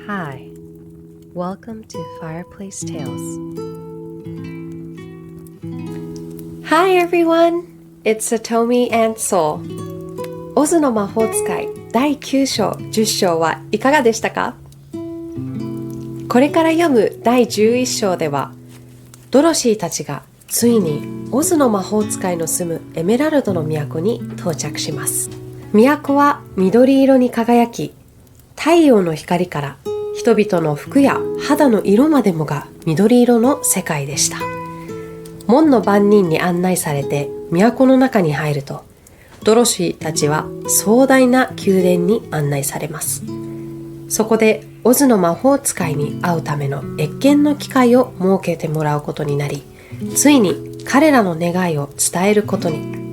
Hi, welcome to Fireplace Tales. Hi everyone, it's Satomi and Soul. オズの魔法使い第9章、10章はいかがでしたか？これから読む第11章では、ドロシーたちがついにオズの魔法使いの住むエメラルドの都に到着します。都は緑色に輝き、太陽の光から人々の服や肌の色までもが緑色の世界でした。門の番人に案内されて都の中に入ると、ドロシーたちは壮大な宮殿に案内されます。そこでオズの魔法使いに会うための謁見の機会を設けてもらうことになり、ついに彼らの願いを伝えることに。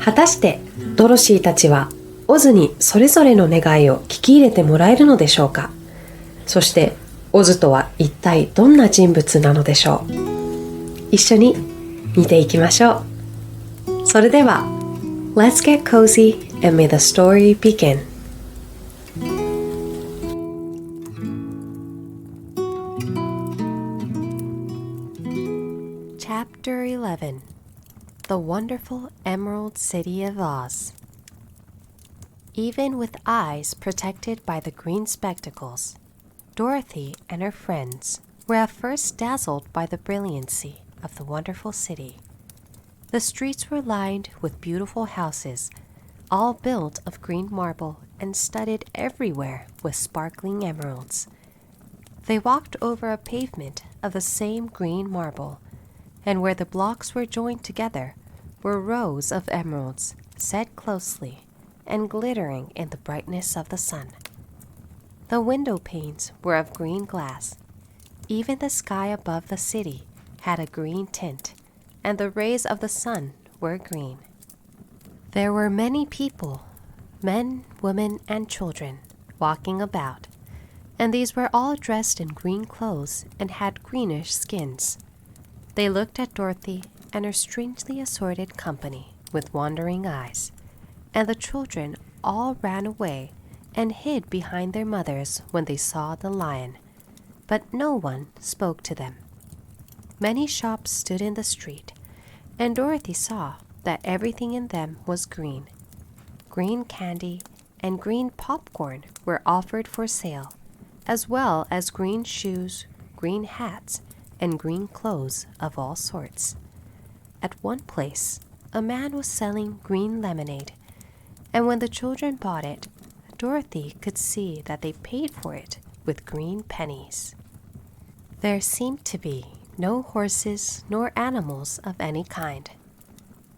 果たしてドロシーたちはオズにそれぞれの願いを聞き入れてもらえるのでしょうか？そしてオズとは一体どんな人物なのでしょう？一緒に見ていきましょう。それでは Let's get cozy and may the story begin. Chapter 11 The Wonderful Emerald City of Oz. Even with eyes protected by the green spectacles, Dorothy and her friends were at first dazzled by the brilliancy of the wonderful city. The streets were lined with beautiful houses, all built of green marble and studded everywhere with sparkling emeralds. They walked over a pavement of the same green marble, and where the blocks were joined together were rows of emeralds set closely and glittering in the brightness of the sun. The window panes were of green glass. Even the sky above the city had a green tint, and the rays of the sun were green. There were many people, men, women, and children, walking about, and these were all dressed in green clothes and had greenish skins. They looked at Dorothy and her strangely assorted company with wandering eyes, and the children all ran away and hid behind their mothers when they saw the lion, but no one spoke to them. Many shops stood in the street, and Dorothy saw that everything in them was green. Green candy and green popcorn were offered for sale, as well as green shoes, green hats, and green clothes of all sorts. At one place, a man was selling green lemonade, and when the children bought it, Dorothy could see that they paid for it with green pennies. There seemed to be no horses nor animals of any kind.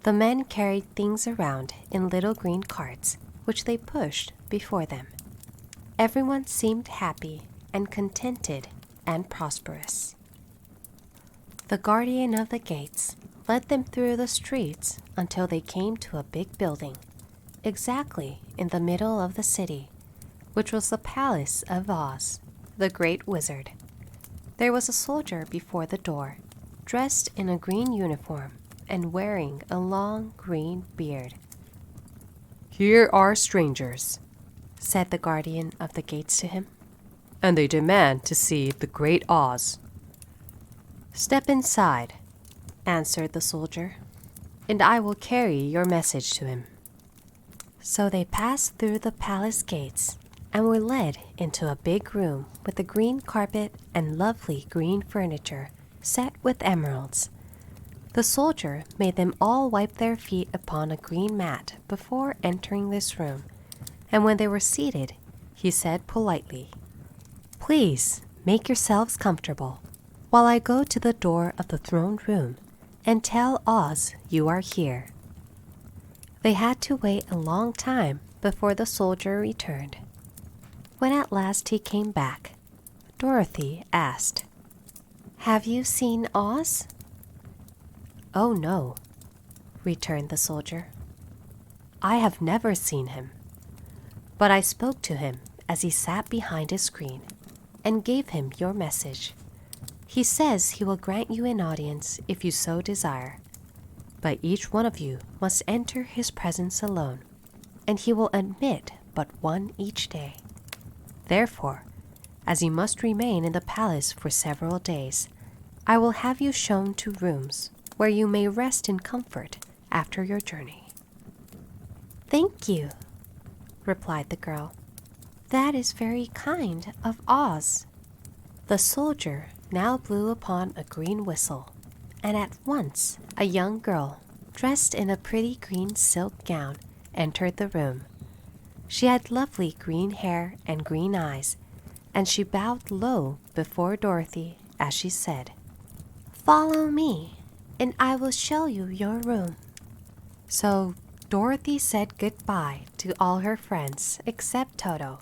The men carried things around in little green carts, which they pushed before them. Everyone seemed happy and contented and prosperous. The guardian of the gates led them through the streets until they came to a big building, exactly in the middle of the city, which was the palace of Oz, the great wizard. There was a soldier before the door, dressed in a green uniform and wearing a long green beard. "Here are strangers," said the guardian of the gates to him, "and they demand to see the great Oz." "Step inside," answered the soldier, "and I will carry your message to him." So they passed through the palace gates and were led into a big room with a green carpet and lovely green furniture set with emeralds. The soldier made them all wipe their feet upon a green mat before entering this room, and when they were seated, he said politely, "Please make yourselves comfortable while I go to the door of the throne room and tell Oz you are here." They had to wait a long time before the soldier returned. When at last he came back, Dorothy asked, "Have you seen Oz?" "Oh no," returned the soldier. "I have never seen him, but I spoke to him as he sat behind his screen and gave him your message. He says he will grant you an audience if you so desire, but each one of you must enter his presence alone, and he will admit but one each day. Therefore, As you must remain in the palace for several days, I will have you shown to rooms where you may rest in comfort after your journey." "Thank you," replied the girl. "That is very kind of Oz." The soldier now blew upon a green whistle, and at once a young girl, dressed in a pretty green silk gown, entered the room. She had lovely green hair and green eyes, and she bowed low before Dorothy as she said, "Follow me, and I will show you your room." So Dorothy said goodbye to all her friends except Toto,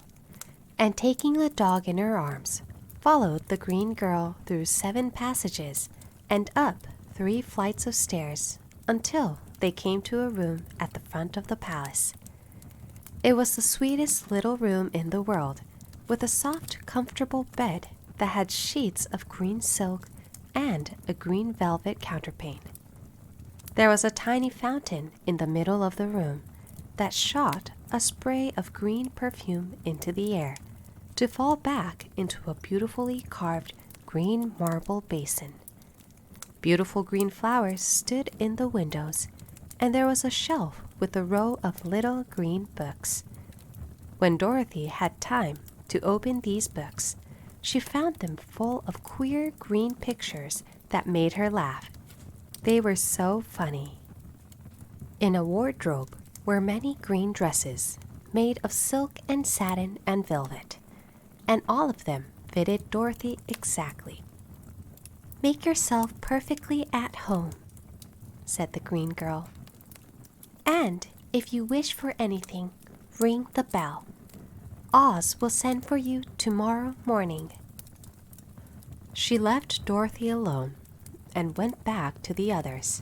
and taking the dog in her arms, followed the green girl through 7 passages and up 3 flights of stairs until they came to a room at the front of the palace. It was the sweetest little room in the world, with a soft, comfortable bed that had sheets of green silk and a green velvet counterpane. There was a tiny fountain in the middle of the room that shot a spray of green perfume into the air to fall back into a beautifully carved green marble basin. Beautiful green flowers stood in the windows, and there was a shelf with a row of little green books. When Dorothy had time to open these books, she found them full of queer green pictures that made her laugh. They were so funny. In a wardrobe were many green dresses made of silk and satin and velvet, and all of them fitted Dorothy exactly. "Make yourself perfectly at home," said the green girl. "And if you wish for anything, ring the bell. Oz will send for you tomorrow morning." She left Dorothy alone and went back to the others.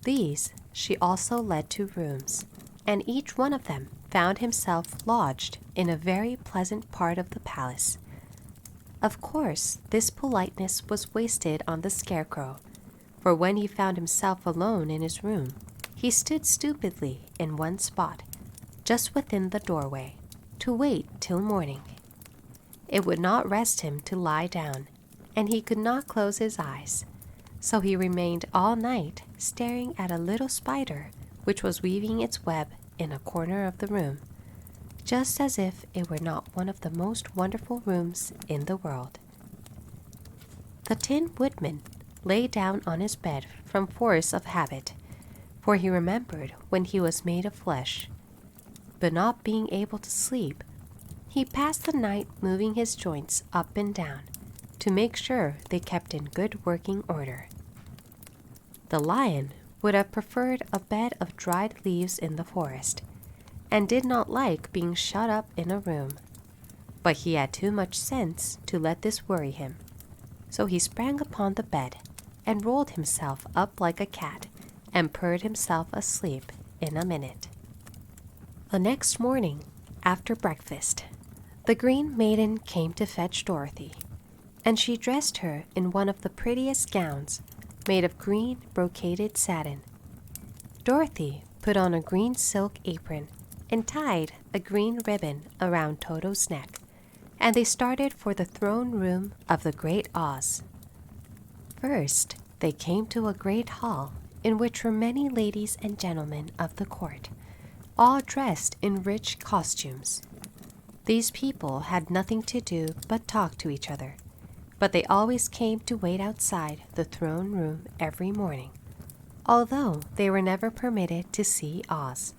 These she also led to rooms, and each one of them found himself lodged in a very pleasant part of the palace. Of course, this politeness was wasted on the Scarecrow, for when he found himself alone in his room, he stood stupidly in one spot, just within the doorway, to wait till morning. It would not rest him to lie down, and he could not close his eyes, so he remained all night staring at a little spider which was weaving its web in a corner of the room, just as if it were not one of the most wonderful rooms in the world. The Tin Woodman lay down on his bed from force of habit, for he remembered when he was made of flesh. But not being able to sleep, he passed the night moving his joints up and down to make sure they kept in good working order. The Lion would have preferred a bed of dried leaves in the forest, and did not like being shut up in a room. But he had too much sense to let this worry him, so he sprang upon the bed and rolled himself up like a cat and purred himself asleep in a minute. The next morning, after breakfast, the Green Maiden came to fetch Dorothy, and she dressed her in one of the prettiest gowns made of green brocaded satin. Dorothy put on a green silk apron and tied a green ribbon around Toto's neck, and they started for the throne room of the Great Oz. First, they came to a great hall in which were many ladies and gentlemen of the court, all dressed in rich costumes. These people had nothing to do but talk to each other, but they always came to wait outside the throne room every morning, although they were never permitted to see Oz.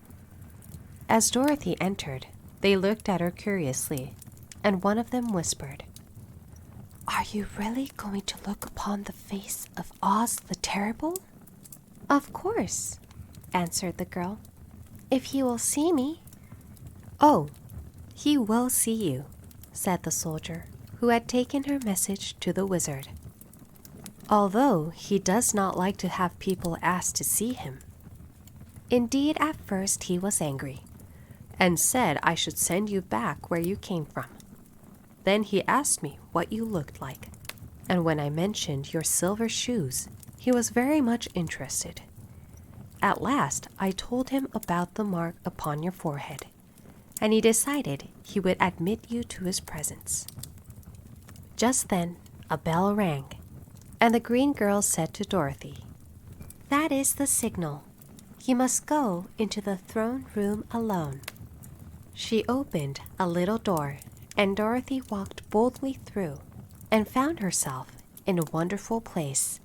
As Dorothy entered, they looked at her curiously, and one of them whispered, "Are you really going to look upon the face of Oz the Terrible?" "Of course," answered the girl, "if he will see me." "Oh, he will see you," said the soldier, who had taken her message to the wizard, "although he does not like to have people ask to see him. Indeed, at first he was angry, and said I should send you back where you came from. Then he asked me what you looked like, and when I mentioned your silver shoes, he was very much interested. At last I told him about the mark upon your forehead, and he decided he would admit you to his presence. Just then, a bell rang, and the green girl said to Dorothy, "That is the signal. You must go into the throne room alone." She opened a little door, and Dorothy walked boldly through and found herself in a wonderful place.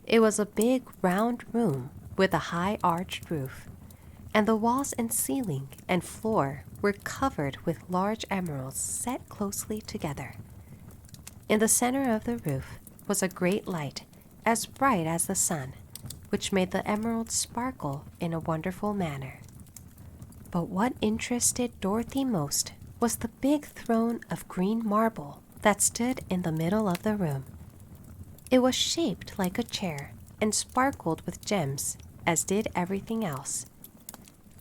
It was a big round room with a high arched roof, and the walls and ceiling and floor were covered with large emeralds set closely together. In the center of the roof was a great light, as bright as the sun, which made the emeralds sparkle in a wonderful manner. But what interested Dorothy most was the big throne of green marble that stood in the middle of the room. It was shaped like a chair and sparkled with gems, as did everything else.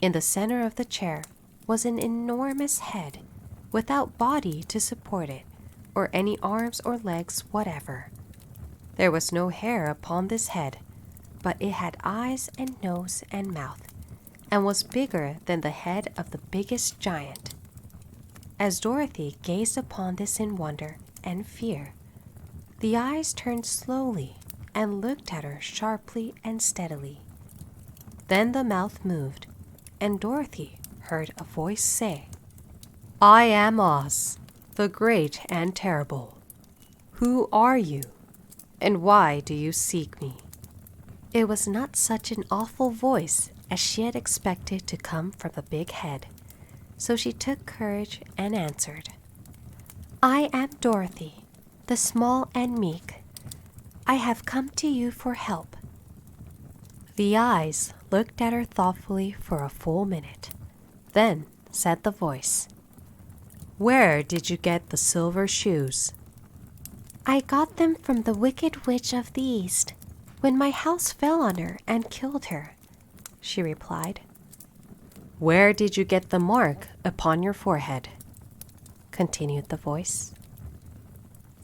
In the center of the chair was an enormous head, without body to support it, or any arms or legs whatever. There was no hair upon this head, but it had eyes and nose and mouth, and was bigger than the head of the biggest giant. As Dorothy gazed upon this in wonder and fear, the eyes turned slowly and looked at her sharply and steadily. Then the mouth moved, and Dorothy heard a voice say, "I am Oz, the great and terrible. Who are you, and why do you seek me?" It was not such an awful voice as she had expected to come from the big head, so she took courage and answered, "I am Dorothy, the small and meek. I have come to you for help." The eyes looked at her thoughtfully for a full minute. Then said the voice, "Where did you get the silver shoes?" "I got them from the Wicked Witch of the East, when my house fell on her and killed her," she replied. "Where did you get the mark upon your forehead?" continued the voice.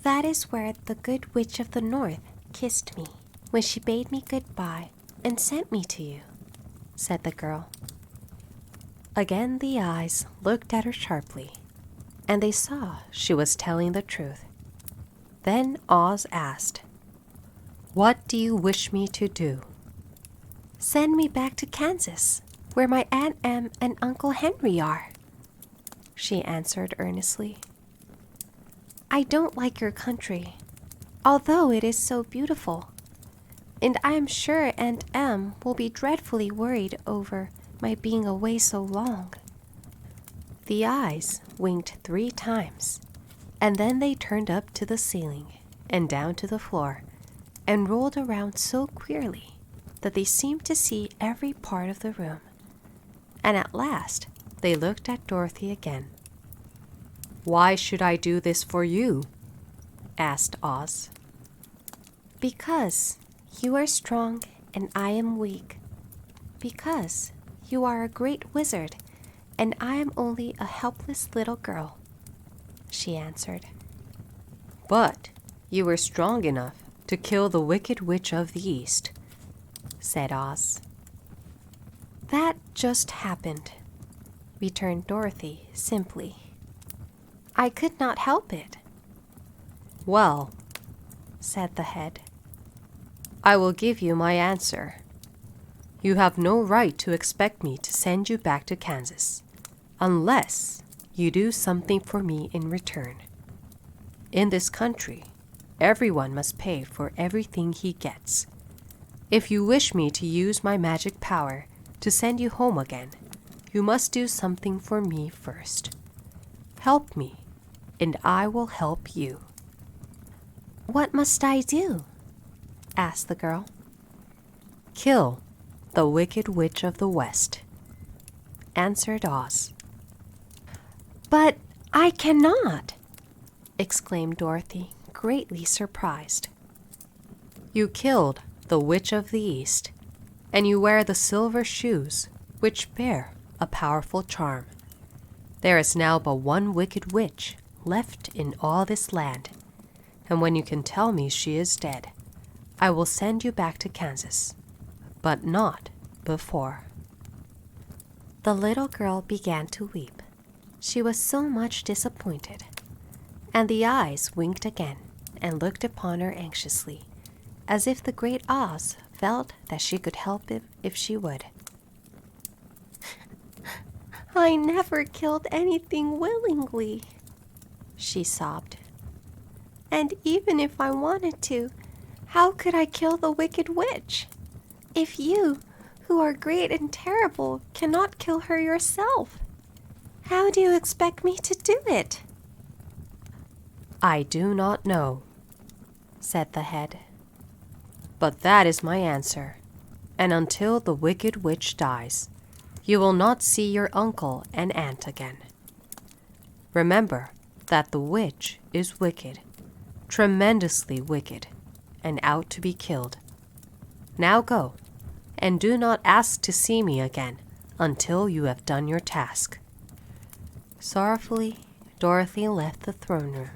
"That is where the Good Witch of the North kissed me when she bade me goodbye and sent me to you," said the girl. Again the eyes looked at her sharply, and they saw she was telling the truth. Then Oz asked, "What do you wish me to do?" "Send me back to Kansas, where my Aunt Em and Uncle Henry are," she answered earnestly. "I don't like your country, although it is so beautiful, and I am sure Aunt Em will be dreadfully worried over my being away so long." The eyes winked 3 times, and then they turned up to the ceiling and down to the floor and rolled around so queerly that they seemed to see every part of the room. And at last they looked at Dorothy again. "Why should I do this for you?" asked Oz. "Because you are strong and I am weak. Because you are a great wizard and I am only a helpless little girl," she answered. "But you were strong enough to kill the Wicked Witch of the East," said Oz. "That just happened," returned Dorothy simply. "I could not help it." "Well," said the head, "I will give you my answer. You have no right to expect me to send you back to Kansas, unless you do something for me in return. In this country, everyone must pay for everything he gets. If you wish me to use my magic power to send you home again, you must do something for me first. Help me, and I will help you." "What must I do?" asked the girl. "Kill the Wicked Witch of the West," answered Oz. "But I cannot!" exclaimed Dorothy, greatly surprised. "You killed the Witch of the East, and you wear the silver shoes, which bear a powerful charm. There is now but one wicked witch left in all this land, and when you can tell me she is dead, I will send you back to Kansas, but not before." The little girl began to weep. She was so much disappointed. And the eyes winked again and looked upon her anxiously, as if the great Oz felt that she could help him if she would. "I never killed anything willingly," she sobbed. "And even if I wanted to, how could I kill the wicked witch? If you, who are great and terrible, cannot kill her yourself, how do you expect me to do it?" "I do not know," said the head. "But that is my answer, and until the wicked witch dies, you will not see your uncle and aunt again. Remember that the witch is wicked, tremendously wicked, and out to be killed. Now go, and do not ask to see me again until you have done your task." Sorrowfully, Dorothy left the throne room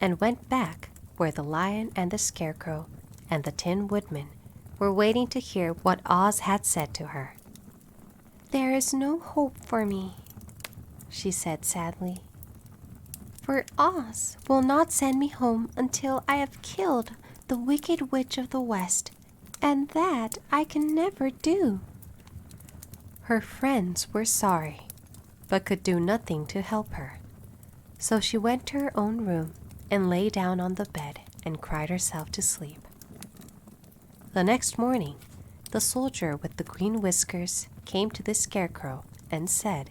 and went back where the lion and the scarecrow and the Tin Woodman were waiting to hear what Oz had said to her. "There is no hope for me," she said sadly, "for Oz will not send me home until I have killed the Wicked Witch of the West, and that I can never do." Her friends were sorry, but could do nothing to help her, so she went to her own room and lay down on the bed and cried herself to sleep. The next morning, the soldier with the green whiskers came to the scarecrow and said,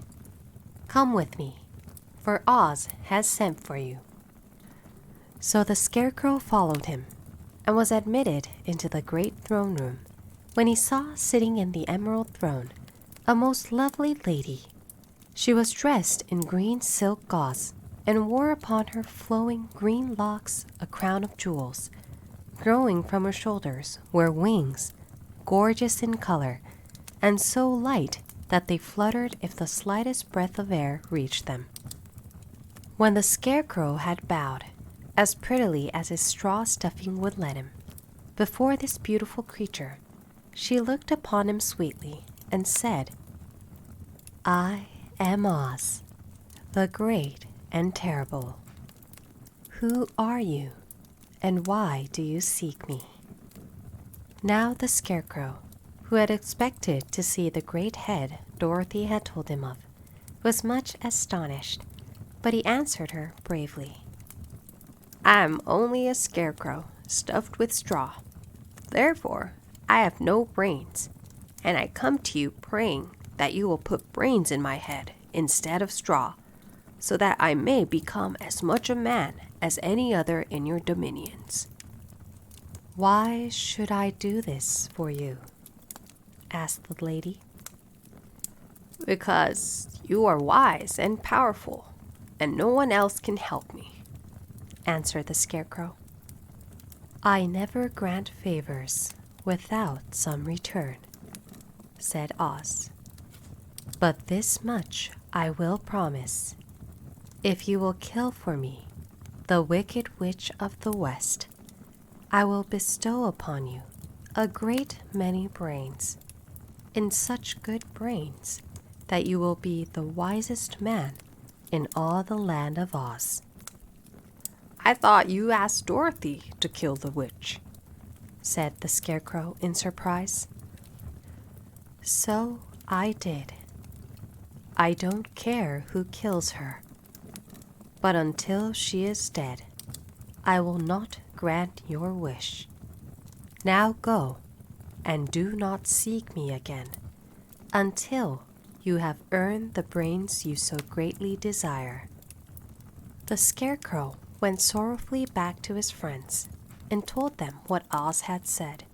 "Come with me, for Oz has sent for you." So the scarecrow followed him and was admitted into the great throne room, when he saw sitting in the emerald throne a most lovely lady. She was dressed in green silk gauze and wore upon her flowing green locks a crown of jewels. Growing from her shoulders were wings, gorgeous in color, and so light that they fluttered if the slightest breath of air reached them. When the scarecrow had bowed, as prettily as his straw stuffing would let him, before this beautiful creature, she looked upon him sweetly and said, "I am Oz, the great and terrible. Who are you, and why do you seek me?" Now the scarecrow, who had expected to see the great head Dorothy had told him of, was much astonished, but he answered her bravely. "I am only a scarecrow stuffed with straw. Therefore, I have no brains, and I come to you praying that you will put brains in my head instead of straw, so that I may become as much a man as any other in your dominions." "Why should I do this for you?" asked the lady. "Because you are wise and powerful, and no one else can help me," answered the scarecrow. "I never grant favors without some return," said Oz. "But this much I will promise. If you will kill for me the Wicked Witch of the West, I will bestow upon you a great many brains, and such good brains that you will be the wisest man in all the land of Oz." "I thought you asked Dorothy to kill the witch," said the scarecrow in surprise. "So I did. I don't care who kills her. But until she is dead, I will not grant your wish. Now go, and do not seek me again until you have earned the brains you so greatly desire." The scarecrow went sorrowfully back to his friends and told them what Oz had said,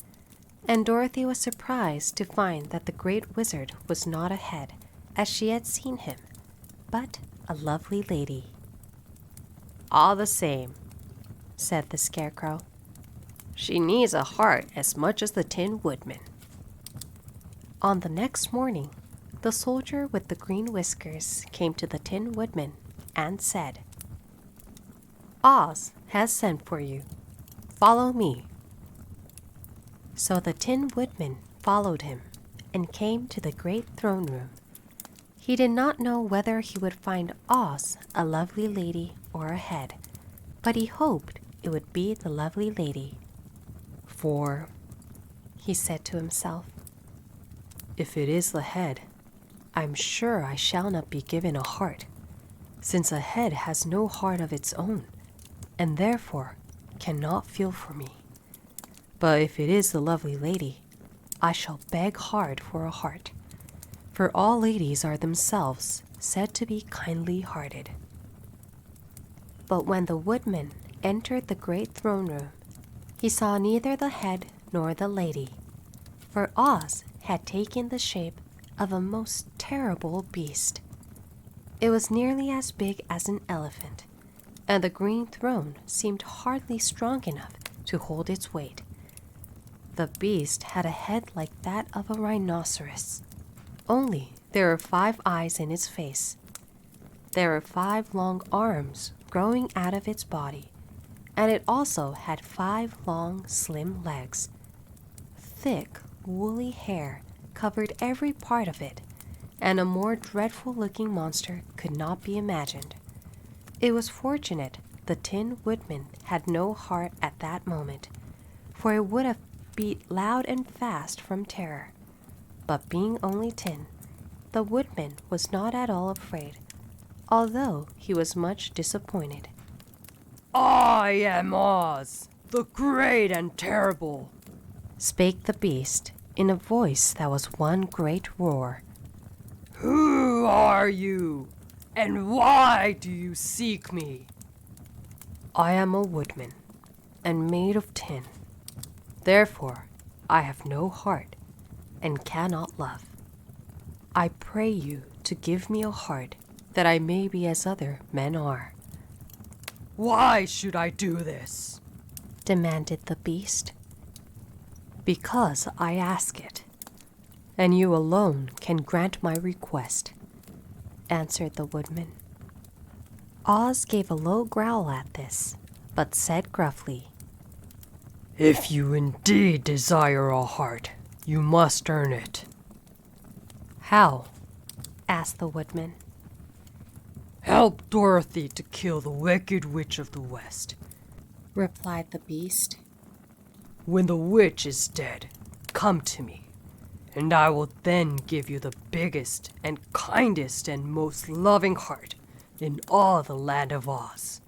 and Dorothy was surprised to find that the great wizard was not a head, as she had seen him, but a lovely lady. "All the same," said the scarecrow, "she needs a heart as much as the Tin Woodman." On the next morning, the soldier with the green whiskers came to the Tin Woodman and said, "Oz has sent for you. Follow me." So the Tin Woodman followed him and came to the great throne room. He did not know whether he would find Oz a lovely lady or a head, but he hoped it would be the lovely lady. "For," he said to himself, "if it is the head, I'm sure I shall not be given a heart, since a head has no heart of its own, and therefore cannot feel for me. But if it is the lovely lady, I shall beg hard for a heart, for all ladies are themselves said to be kindly-hearted." But when the woodman entered the great throne room, he saw neither the head nor the lady, for Oz had taken the shape of a most terrible beast. It was nearly as big as an elephant, and the green throne seemed hardly strong enough to hold its weight. The beast had a head like that of a rhinoceros, only there were 5 eyes in its face. There were 5 long arms growing out of its body, and it also had 5 long, slim legs. Thick, woolly hair covered every part of it, and a more dreadful-looking monster could not be imagined. It was fortunate the Tin Woodman had no heart at that moment, for it would have beat loud and fast from terror. But being only tin, the woodman was not at all afraid, although he was much disappointed. "I am Oz, the great and terrible," spake the beast in a voice that was one great roar. "Who are you, and why do you seek me?" "I am a woodman, and made of tin. Therefore I have no heart, and cannot love. I pray you to give me a heart, that I may be as other men are." "Why should I do this?" demanded the beast. "Because I ask it, and you alone can grant my request," answered the woodman. Oz gave a low growl at this, but said gruffly, "If you indeed desire a heart, you must earn it." "How?" asked the woodman. "Help Dorothy to kill the Wicked Witch of the West," replied the beast. "When the witch is dead, come to me, and I will then give you the biggest and kindest and most loving heart in all the land of Oz."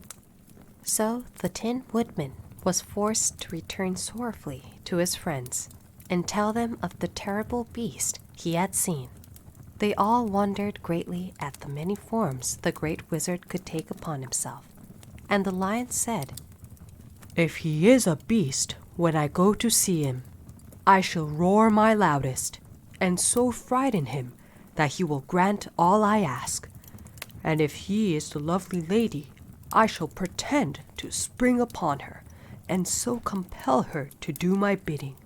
So the Tin Woodman was forced to return sorrowfully to his friends and tell them of the terrible beast he had seen. They all wondered greatly at the many forms the great wizard could take upon himself, and the lion said, "If he is a beast, when I go to see him, I shall roar my loudest, and so frighten him that he will grant all I ask. And if he is the lovely lady, I shall pretend to spring upon her, and so compel her to do my bidding.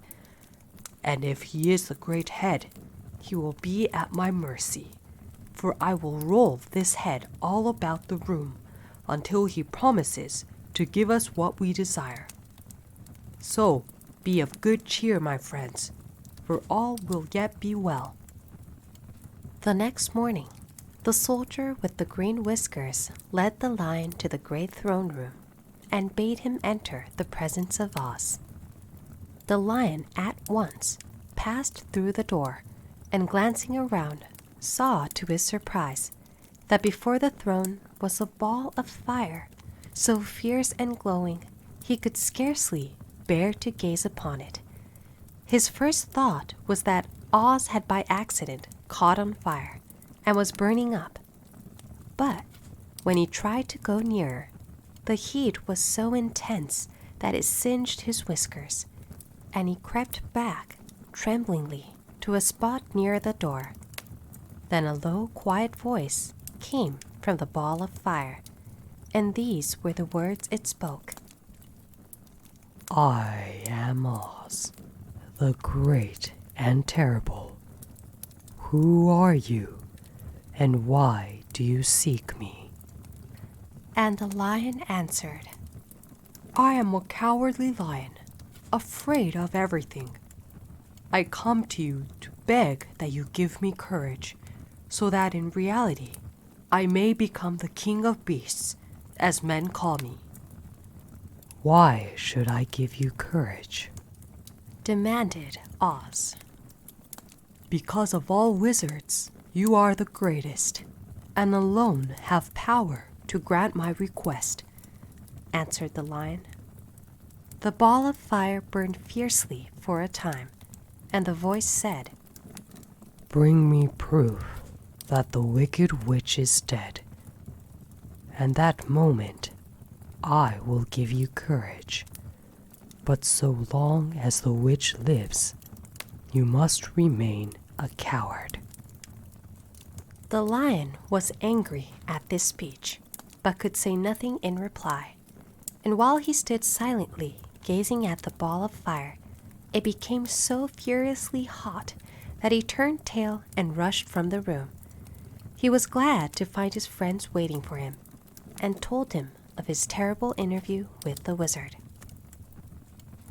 And if he is the great head, he will be at my mercy, for I will roll this head all about the room until he promises to give us what we desire. So be of good cheer, my friends, for all will yet be well." The next morning, the soldier with the green whiskers led the lion to the great throne room and bade him enter the presence of Oz. The lion at once passed through the door, and glancing around, saw to his surprise that before the throne was a ball of fire, so fierce and glowing he could scarcely bear to gaze upon it. His first thought was that Oz had by accident caught on fire and was burning up. But when he tried to go nearer, the heat was so intense that it singed his whiskers, and he crept back tremblingly to a spot near the door. Then a low, quiet voice came from the ball of fire, and these were the words it spoke. "I am Oz, the great and terrible. Who are you, and why do you seek me?" And the lion answered, "I am a cowardly lion, afraid of everything. I come to you to beg that you give me courage, so that in reality I may become the king of beasts, as men call me." Why should I give you courage? demanded Oz. Because of all wizards, you are the greatest, and alone have power to grant my request, answered the lion. The ball of fire burned fiercely for a time, and the voice said, Bring me proof that the wicked witch is dead. And that moment, I will give you courage. But so long as the witch lives, you must remain a coward. The lion was angry at this speech, but could say nothing in reply. And while he stood silently gazing at the ball of fire, it became so furiously hot that he turned tail and rushed from the room. He was glad to find his friends waiting for him, and told him of his terrible interview with the wizard.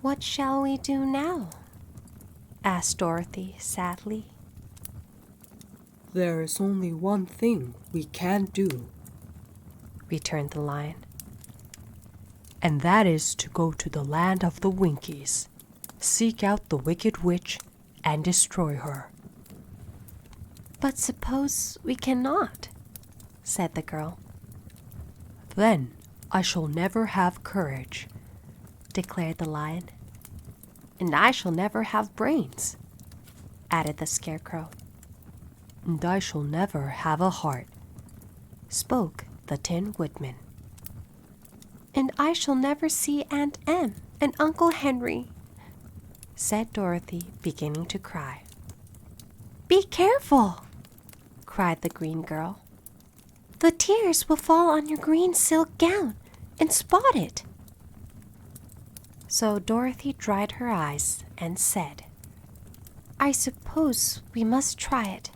"What shall we do now?" asked Dorothy sadly. There is only one thing we can do, returned the lion. And that is to go to the land of the Winkies, seek out the wicked witch, and destroy her. But suppose we cannot, said the girl. Then I shall never have courage, declared the lion. And I shall never have brains, added the scarecrow. And I shall never have a heart, spoke the Tin Woodman. And I shall never see Aunt Em and Uncle Henry, said Dorothy, beginning to cry. Be careful, cried the green girl. The tears will fall on your green silk gown and spot it. So Dorothy dried her eyes and said, I suppose we must try it,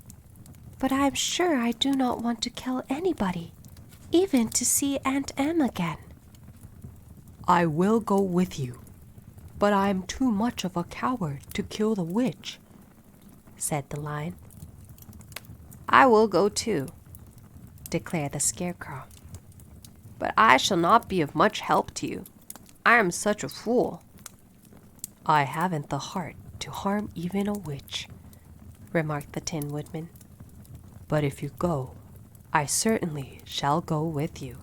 but I am sure I do not want to kill anybody, even to see Aunt Em again. I will go with you, but I am too much of a coward to kill the witch, said the lion. I will go too, declared the scarecrow. But I shall not be of much help to you. I am such a fool. I haven't the heart to harm even a witch, remarked the Tin Woodman. But if you go, I certainly shall go with you.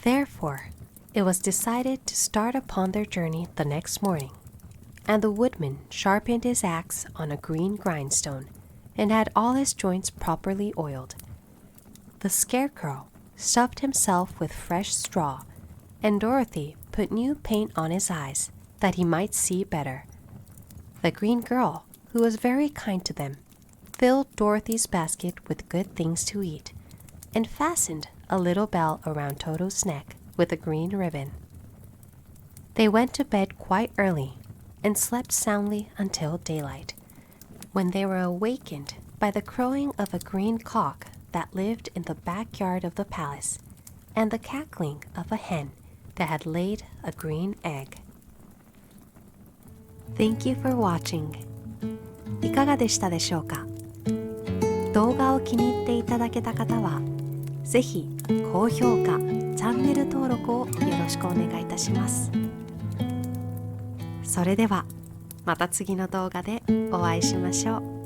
Therefore, it was decided to start upon their journey the next morning, and the woodman sharpened his axe on a green grindstone and had all his joints properly oiled. The scarecrow stuffed himself with fresh straw, and Dorothy put new paint on his eyes that he might see better. The green girl, who was very kind to them, filled Dorothy's basket with good things to eat, and fastened a little bell around Toto's neck with a green ribbon. They went to bed quite early and slept soundly until daylight, when they were awakened by the crowing of a green cock that lived in the backyard of the palace, and the cackling of a hen that had laid a green egg. Thank you for watching. いかがでしたでしょうか？動画を気に入っていただけた方は、ぜひ高評価、チャンネル登録をよろしくお願いいたします。それではまた次の動画でお会いしましょう。